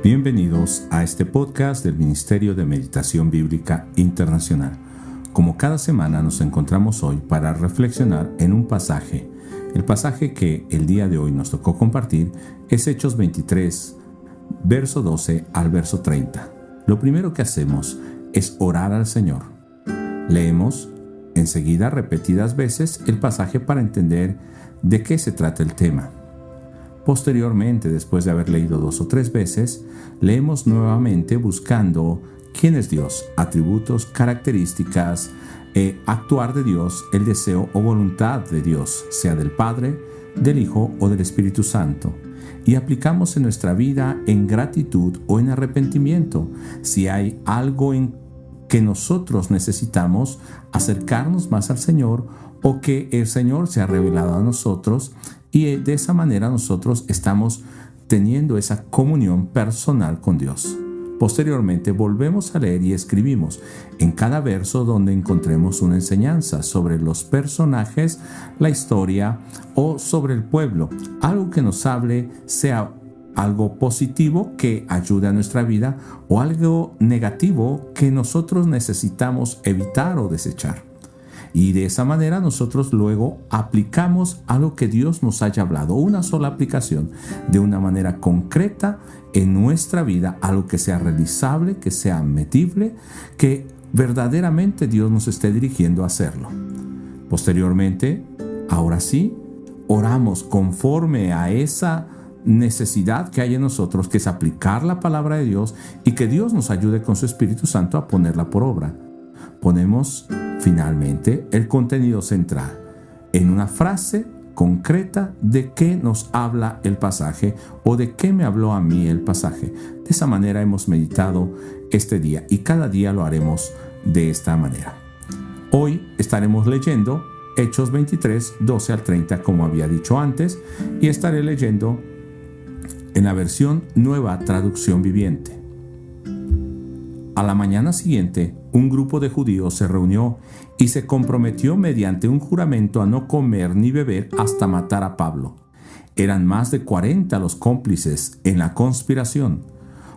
Bienvenidos a este podcast del Ministerio de Meditación Bíblica Internacional. Como cada semana nos encontramos hoy para reflexionar en un pasaje. El pasaje que el día de hoy nos tocó compartir es Hechos 23, verso 12 al verso 30. Lo primero que hacemos es orar al Señor. Leemos enseguida repetidas veces el pasaje para entender de qué se trata el tema. Posteriormente, después de haber leído 2 o 3 veces, leemos nuevamente buscando quién es Dios, atributos, características, actuar de Dios, el deseo o voluntad de Dios, sea del Padre, del Hijo o del Espíritu Santo. Y aplicamos en nuestra vida en gratitud o en arrepentimiento, si hay algo en que nosotros necesitamos acercarnos más al Señor o que el Señor se ha revelado a nosotros, y de esa manera nosotros estamos teniendo esa comunión personal con Dios. Posteriormente volvemos a leer y escribimos en cada verso donde encontremos una enseñanza sobre los personajes, la historia o sobre el pueblo. Algo que nos hable, sea algo positivo que ayude a nuestra vida o algo negativo que nosotros necesitamos evitar o desechar. Y de esa manera nosotros luego aplicamos a lo que Dios nos haya hablado, una sola aplicación de una manera concreta en nuestra vida, algo que sea realizable, que sea medible, que verdaderamente Dios nos esté dirigiendo a hacerlo. Posteriormente, ahora sí, oramos conforme a esa necesidad que hay en nosotros, que es aplicar la palabra de Dios y que Dios nos ayude con su Espíritu Santo a ponerla por obra. Ponemos finalmente el contenido central en una frase concreta de qué nos habla el pasaje o de qué me habló a mí el pasaje. De esa manera hemos meditado este día y cada día lo haremos de esta manera. Hoy estaremos leyendo Hechos 23, 12 al 30 como había dicho antes, y estaré leyendo en la versión Nueva Traducción Viviente. A la mañana siguiente, un grupo de judíos se reunió y se comprometió mediante un juramento a no comer ni beber hasta matar a Pablo. Eran más de 40 los cómplices en la conspiración.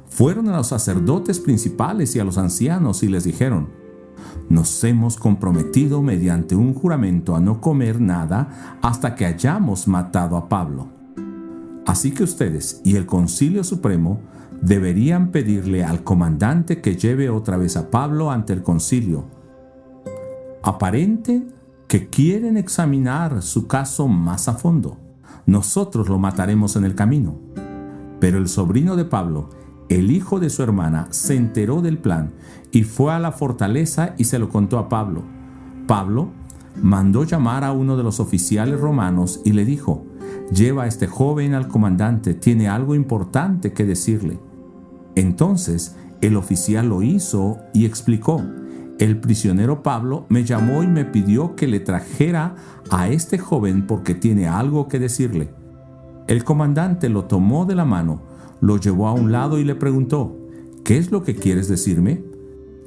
Fueron a los sacerdotes principales y a los ancianos y les dijeron: «Nos hemos comprometido mediante un juramento a no comer nada hasta que hayamos matado a Pablo. Así que ustedes y el Concilio Supremo deberían pedirle al comandante que lleve otra vez a Pablo ante el concilio. Aparente que quieren examinar su caso más a fondo. Nosotros lo mataremos en el camino». Pero el sobrino de Pablo, el hijo de su hermana, se enteró del plan y fue a la fortaleza y se lo contó a Pablo. Pablo mandó llamar a uno de los oficiales romanos y le dijo: «Lleva a este joven al comandante, tiene algo importante que decirle». Entonces el oficial lo hizo y explicó: «El prisionero Pablo me llamó y me pidió que le trajera a este joven porque tiene algo que decirle». El comandante lo tomó de la mano, lo llevó a un lado y le preguntó: «¿Qué es lo que quieres decirme?».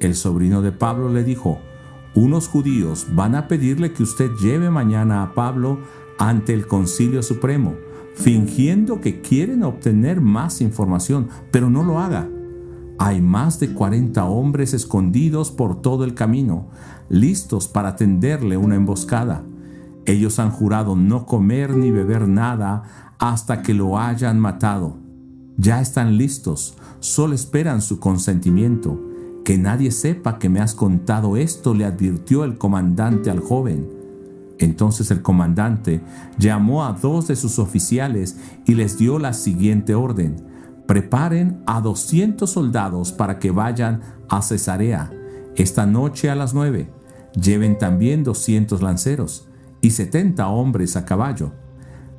El sobrino de Pablo le dijo: «Unos judíos van a pedirle que usted lleve mañana a Pablo ante el Concilio Supremo, fingiendo que quieren obtener más información, pero no lo haga. Hay más de 40 hombres escondidos por todo el camino, listos para tenderle una emboscada. Ellos han jurado no comer ni beber nada hasta que lo hayan matado. Ya están listos, solo esperan su consentimiento. Que nadie sepa que me has contado esto», le advirtió el comandante al joven. Entonces el comandante llamó a 2 de sus oficiales y les dio la siguiente orden: «Preparen a 200 soldados para que vayan a Cesarea esta noche a las 9. Lleven también 200 lanceros y 70 hombres a caballo.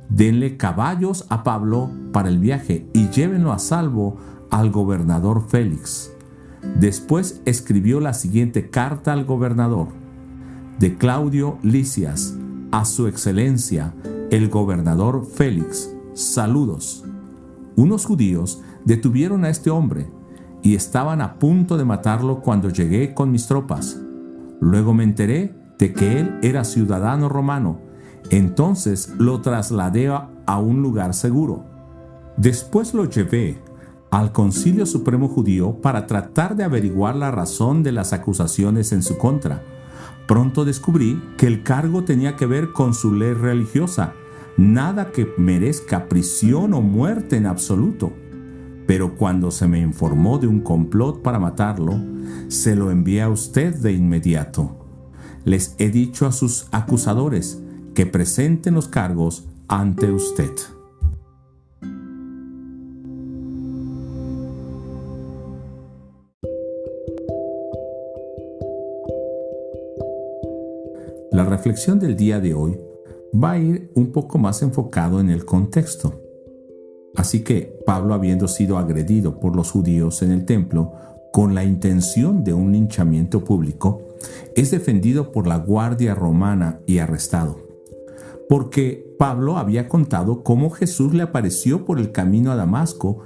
Denle caballos a Pablo para el viaje y llévenlo a salvo al gobernador Félix». Después escribió la siguiente carta al gobernador: «De Claudio Lisias, a su excelencia, el gobernador Félix, saludos. Unos judíos detuvieron a este hombre y estaban a punto de matarlo cuando llegué con mis tropas. Luego me enteré de que él era ciudadano romano. Entonces lo trasladé a un lugar seguro. Después lo llevé al Concilio Supremo Judío para tratar de averiguar la razón de las acusaciones en su contra. Pronto descubrí que el cargo tenía que ver con su ley religiosa, nada que merezca prisión o muerte en absoluto. Pero cuando se me informó de un complot para matarlo, se lo envié a usted de inmediato. Les he dicho a sus acusadores que presenten los cargos ante usted. La reflexión del día de hoy va a ir un poco más enfocado en el contexto. Así que Pablo, habiendo sido agredido por los judíos en el templo con la intención de un linchamiento público, es defendido por la guardia romana y arrestado. Porque Pablo había contado cómo Jesús le apareció por el camino a Damasco,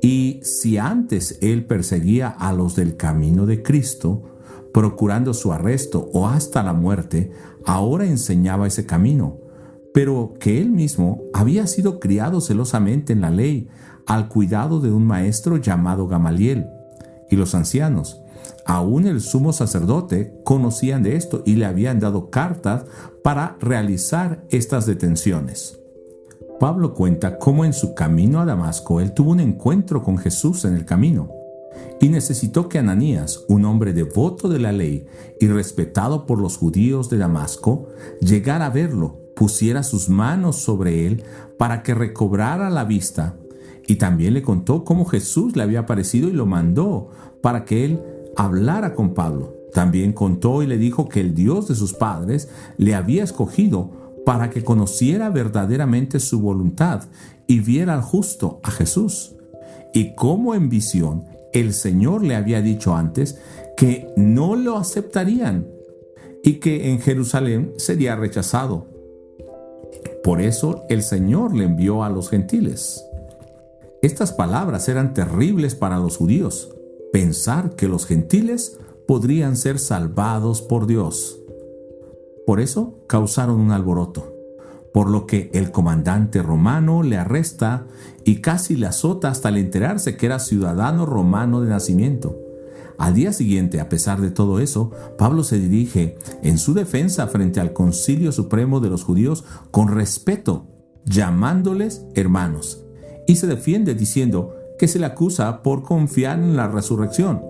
y si antes él perseguía a los del camino de Cristo, procurando su arresto o hasta la muerte, ahora enseñaba ese camino, pero que él mismo había sido criado celosamente en la ley, al cuidado de un maestro llamado Gamaliel. Y los ancianos, aún el sumo sacerdote, conocían de esto y le habían dado cartas para realizar estas detenciones. Pablo cuenta cómo en su camino a Damasco él tuvo un encuentro con Jesús en el camino, y necesitó que Ananías, un hombre devoto de la ley y respetado por los judíos de Damasco, llegara a verlo, pusiera sus manos sobre él para que recobrara la vista. Y también le contó cómo Jesús le había aparecido y lo mandó para que él hablara con Pablo. También contó y le dijo que el Dios de sus padres le había escogido para que conociera verdaderamente su voluntad y viera al justo, a Jesús. Y cómo en visión el Señor le había dicho antes que no lo aceptarían y que en Jerusalén sería rechazado. Por eso el Señor le envió a los gentiles. Estas palabras eran terribles para los judíos. Pensar que los gentiles podrían ser salvados por Dios. Por eso causaron un alboroto, por lo que el comandante romano le arresta y casi le azota hasta al enterarse que era ciudadano romano de nacimiento. Al día siguiente, a pesar de todo eso, Pablo se dirige en su defensa frente al Concilio Supremo de los Judíos con respeto, llamándoles hermanos, y se defiende diciendo que se le acusa por confiar en la resurrección,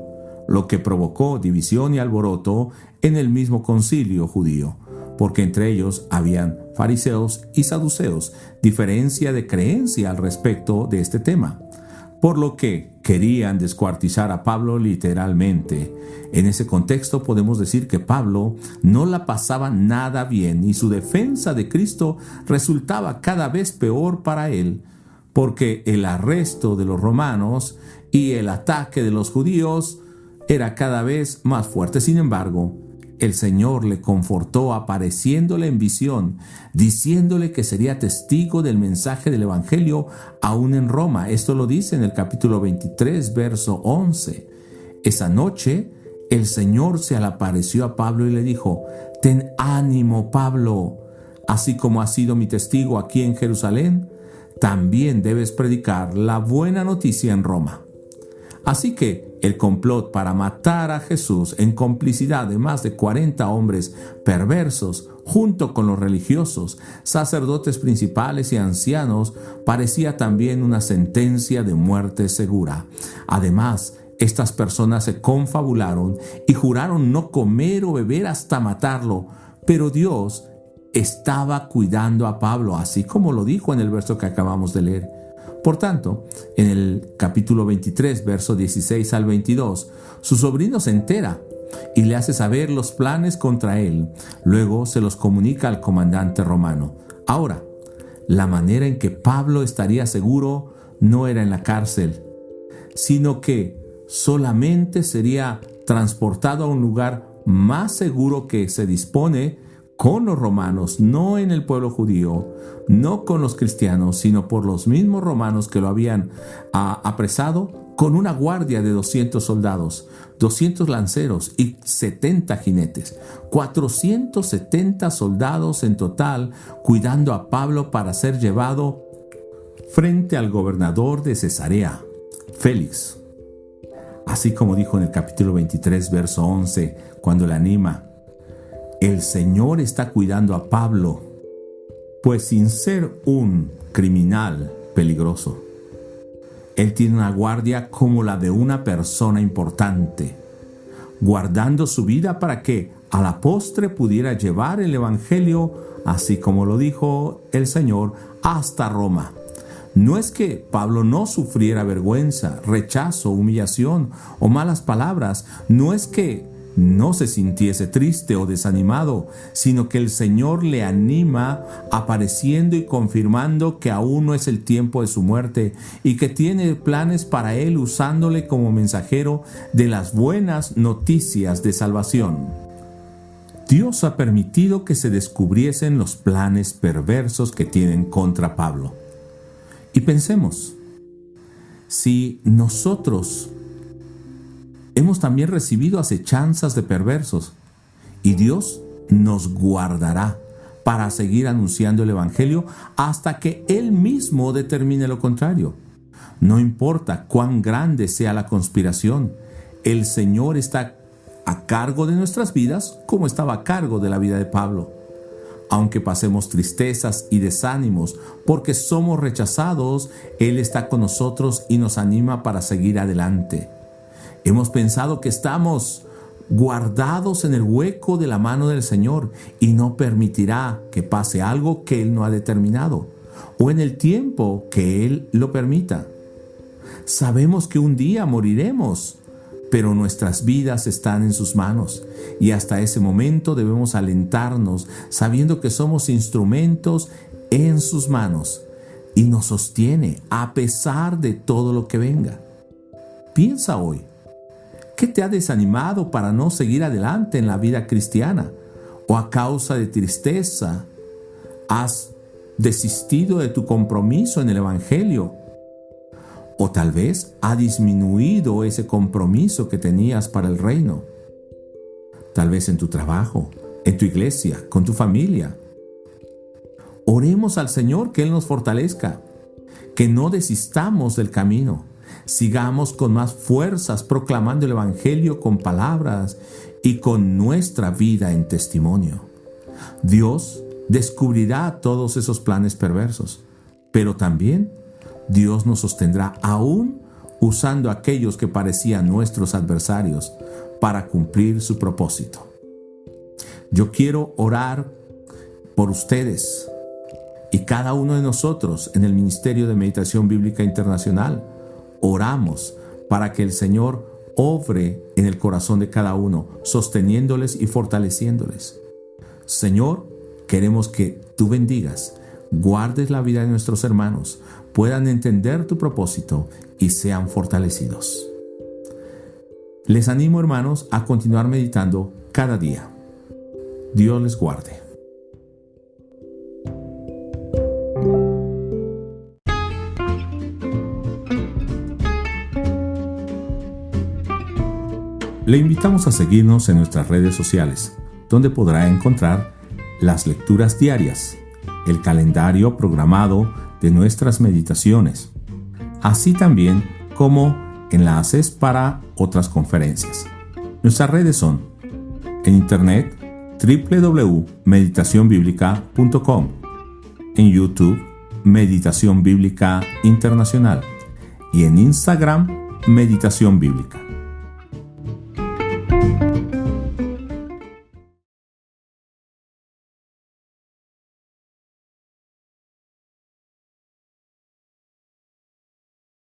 lo que provocó división y alboroto en el mismo concilio judío, porque entre ellos habían fariseos y saduceos, diferencia de creencia al respecto de este tema, por lo que querían descuartizar a Pablo literalmente. En ese contexto podemos decir que Pablo no la pasaba nada bien y su defensa de Cristo resultaba cada vez peor para él, porque el arresto de los romanos y el ataque de los judíos era cada vez más fuerte. Sin embargo, el Señor le confortó apareciéndole en visión, diciéndole que sería testigo del mensaje del Evangelio aún en Roma. Esto lo dice en el capítulo 23, verso 11. Esa noche el Señor se le apareció a Pablo y le dijo: «Ten ánimo, Pablo, así como has sido mi testigo aquí en Jerusalén, también debes predicar la buena noticia en Roma». Así que el complot para matar a Jesús en complicidad de más de 40 hombres perversos, junto con los religiosos, sacerdotes principales y ancianos, parecía también una sentencia de muerte segura. Además, estas personas se confabularon y juraron no comer o beber hasta matarlo, pero Dios estaba cuidando a Pablo, así como lo dijo en el verso que acabamos de leer. Por tanto, en el capítulo 23, verso 16 al 22, su sobrino se entera y le hace saber los planes contra él. Luego se los comunica al comandante romano. Ahora, la manera en que Pablo estaría seguro no era en la cárcel, sino que solamente sería transportado a un lugar más seguro que se dispone con los romanos, no en el pueblo judío, no con los cristianos, sino por los mismos romanos que lo habían apresado, con una guardia de 200 soldados, 200 lanceros y 70 jinetes, 470 soldados en total, cuidando a Pablo para ser llevado frente al gobernador de Cesarea. Félix. Así como dijo en el capítulo 23, verso 11, cuando le anima: el Señor está cuidando a Pablo, pues sin ser un criminal peligroso, él tiene una guardia como la de una persona importante, guardando su vida para que a la postre pudiera llevar el Evangelio, así como lo dijo el Señor, hasta Roma. No es que Pablo no sufriera vergüenza, rechazo, humillación o malas palabras. No es que no se sintiese triste o desanimado, sino que el Señor le anima apareciendo y confirmando que aún no es el tiempo de su muerte y que tiene planes para él, usándole como mensajero de las buenas noticias de salvación. Dios ha permitido que se descubriesen los planes perversos que tienen contra Pablo. Y pensemos, si nosotros hemos también recibido acechanzas de perversos, y Dios nos guardará para seguir anunciando el Evangelio hasta que Él mismo determine lo contrario. No importa cuán grande sea la conspiración, el Señor está a cargo de nuestras vidas como estaba a cargo de la vida de Pablo. Aunque pasemos tristezas y desánimos porque somos rechazados, Él está con nosotros y nos anima para seguir adelante. Hemos pensado que estamos guardados en el hueco de la mano del Señor y no permitirá que pase algo que Él no ha determinado o en el tiempo que Él lo permita. Sabemos que un día moriremos, pero nuestras vidas están en sus manos y hasta ese momento debemos alentarnos sabiendo que somos instrumentos en sus manos y nos sostiene a pesar de todo lo que venga. Piensa hoy, ¿qué te ha desanimado para no seguir adelante en la vida cristiana? ¿O a causa de tristeza has desistido de tu compromiso en el Evangelio? O tal vez ha disminuido ese compromiso que tenías para el reino. Tal vez en tu trabajo, en tu iglesia, con tu familia. Oremos al Señor que Él nos fortalezca, que no desistamos del camino. Sigamos con más fuerzas proclamando el Evangelio con palabras y con nuestra vida en testimonio. Dios descubrirá todos esos planes perversos, pero también Dios nos sostendrá aún usando a aquellos que parecían nuestros adversarios para cumplir su propósito. Yo quiero orar por ustedes y cada uno de nosotros en el Ministerio de Meditación Bíblica Internacional. Oramos para que el Señor obre en el corazón de cada uno, sosteniéndoles y fortaleciéndoles. Señor, queremos que tú bendigas, guardes la vida de nuestros hermanos, puedan entender tu propósito y sean fortalecidos. Les animo, hermanos, a continuar meditando cada día. Dios les guarde. Le invitamos a seguirnos en nuestras redes sociales, donde podrá encontrar las lecturas diarias, el calendario programado de nuestras meditaciones, así también como enlaces para otras conferencias. Nuestras redes son en internet www.meditacionbiblica.com, en YouTube Meditación Bíblica Internacional y en Instagram Meditación Bíblica.